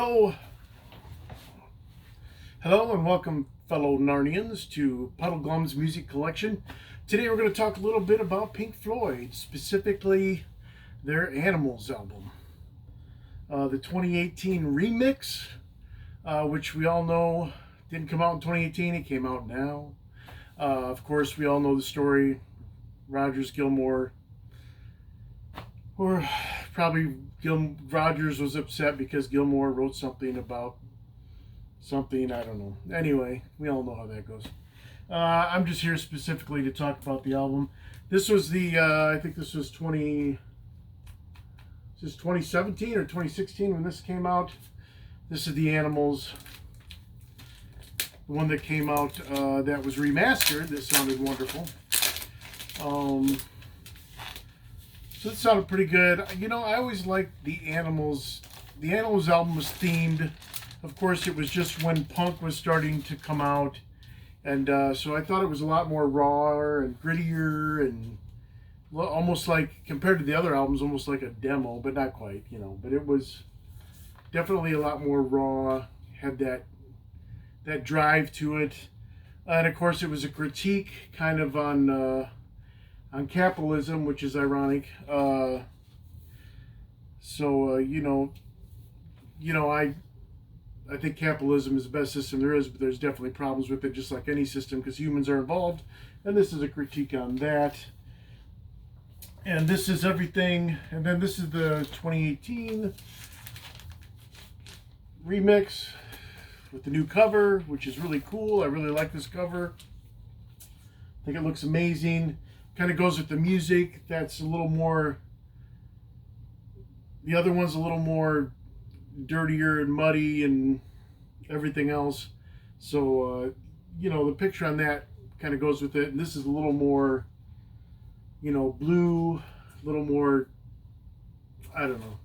Hello, hello, and welcome, fellow Narnians, to Puddle Glum's music collection. Today we're going to talk a little bit about Pink Floyd, specifically their Animals album. The 2018 remix, which we all know didn't come out in 2018, it came out now. Of course, we all know the story. Gilmore, or probably Rogers was upset because Gilmore wrote something about something, I don't know. Anyway, we all know how that goes. I'm just here specifically to talk about the album. This was the, I think this was 2017 or 2016 when this came out. This is the Animals. The one that came out that was remastered, that sounded wonderful. So it sounded pretty good. You know, I always liked the Animals. The Animals album was themed. Of course, it was just when punk was starting to come out. And so I thought it was a lot more raw and grittier and almost like, compared to the other albums, almost like a demo, but not quite, you know. But it was definitely a lot more raw, had that drive to it. And of course, it was a critique kind of on capitalism, which is ironic. I think capitalism is the best system there is, but there's definitely problems with it, just like any system, because humans are involved. And this is a critique on that. And this is everything. And then this is the 2018 remix with the new cover, which is really cool. I really like this cover. I think it looks amazing. Kind of goes with the music. That's a little more, the other one's a little more dirtier and muddy and everything else. So, the picture on that kind of goes with it. And this is a little more, blue, a little more, I don't know.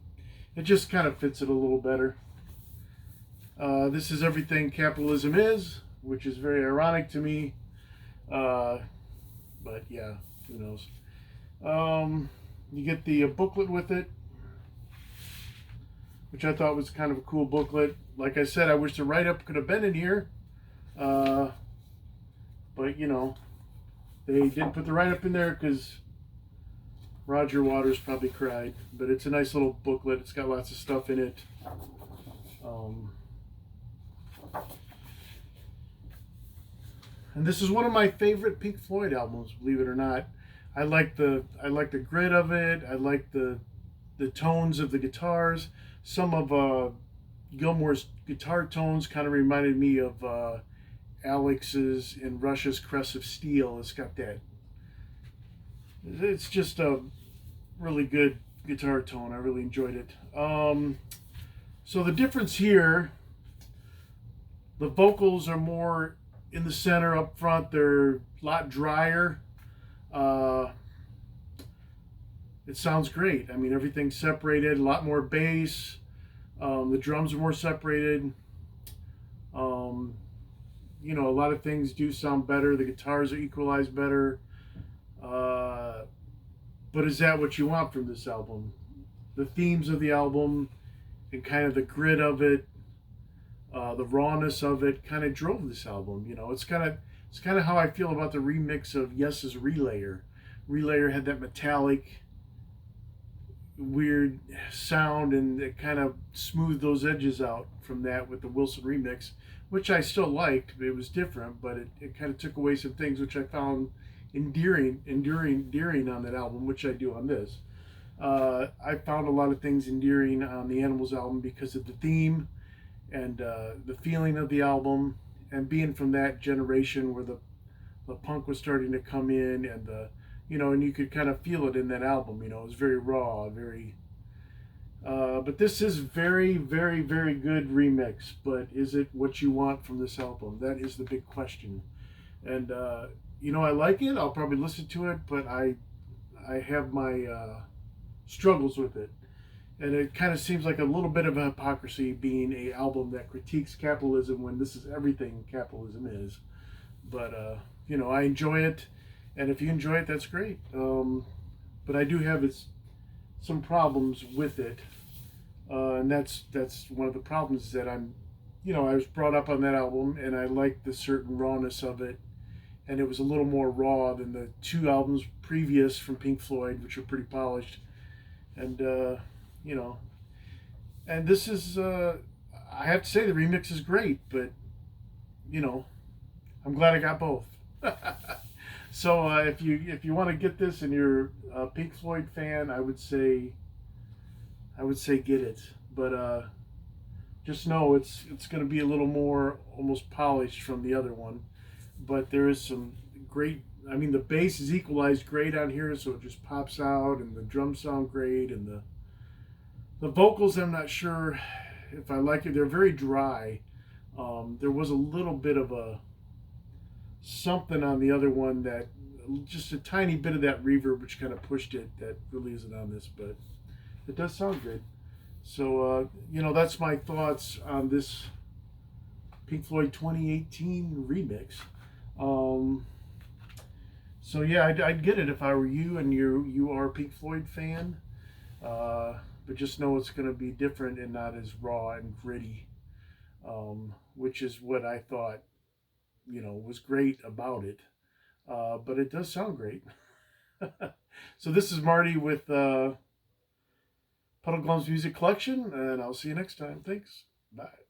It just kind of fits it a little better. This is everything capitalism is, which is very ironic to me. But yeah, who knows. You get the booklet with it, which I thought was kind of a cool booklet. Like I said, I wish the write-up could have been in here. But, they didn't put the write-up in there because Roger Waters probably cried. But it's a nice little booklet. It's got lots of stuff in it. And this is one of my favorite Pink Floyd albums, believe it or not. I like the grit of it. I like the tones of the guitars. Some of Gilmore's guitar tones kind of reminded me of Alex's in Rush's Crest of Steel. It's got that. It's just a really good guitar tone. I really enjoyed it. So the difference here, the vocals are more in the center up front. They're a lot drier. It sounds great. I mean, everything's separated, a lot more bass. The drums are more separated. A lot of things do sound better. The guitars are equalized better. But is that what you want from this album? The themes of the album and kind of the grit of it, the rawness of it kind of drove this album. It's kind of how I feel about the remix of Yes's Relayer. Relayer had that metallic, weird sound, and it kind of smoothed those edges out from that with the Wilson remix, which I still liked. It was different, but it kind of took away some things which I found endearing on that album, which I do on this. I found a lot of things endearing on the Animals album because of the theme and the feeling of the album, and being from that generation where the punk was starting to come in, and and you could kind of feel it in that album. It was very raw, very. But this is very, very, very good remix. But is it what you want from this album? That is the big question. And I like it. I'll probably listen to it, but I have my struggles with it. And it kind of seems like a little bit of a hypocrisy being an album that critiques capitalism when this is everything capitalism is. But, I enjoy it. And if you enjoy it, that's great. But I do have some problems with it. And that's one of the problems that I was brought up on that album, and I liked the certain rawness of it, and it was a little more raw than the two albums previous from Pink Floyd, which are pretty polished. And you know, and this is I have to say the remix is great, but you know, I'm glad I got both. So if you want to get this and you're a Pink Floyd fan, I would say get it. But just know it's going to be a little more almost polished from the other one. But there is some great. I mean, the bass is equalized great on here, so it just pops out, and the drums sound great, and the vocals. I'm not sure if I like it. They're very dry. There was a little bit of a something on the other one that just a tiny bit of that reverb which kind of pushed it that really isn't on this, but it does sound good. So that's my thoughts on this Pink Floyd 2018 remix. um, so yeah, I'd get it if I were you and you are a Pink Floyd fan, but just know it's going to be different and not as raw and gritty, which is what I thought was great about it. But it does sound great. So this is Marty with Puddle Glum's Music Collection, and I'll see you next time. Thanks. Bye.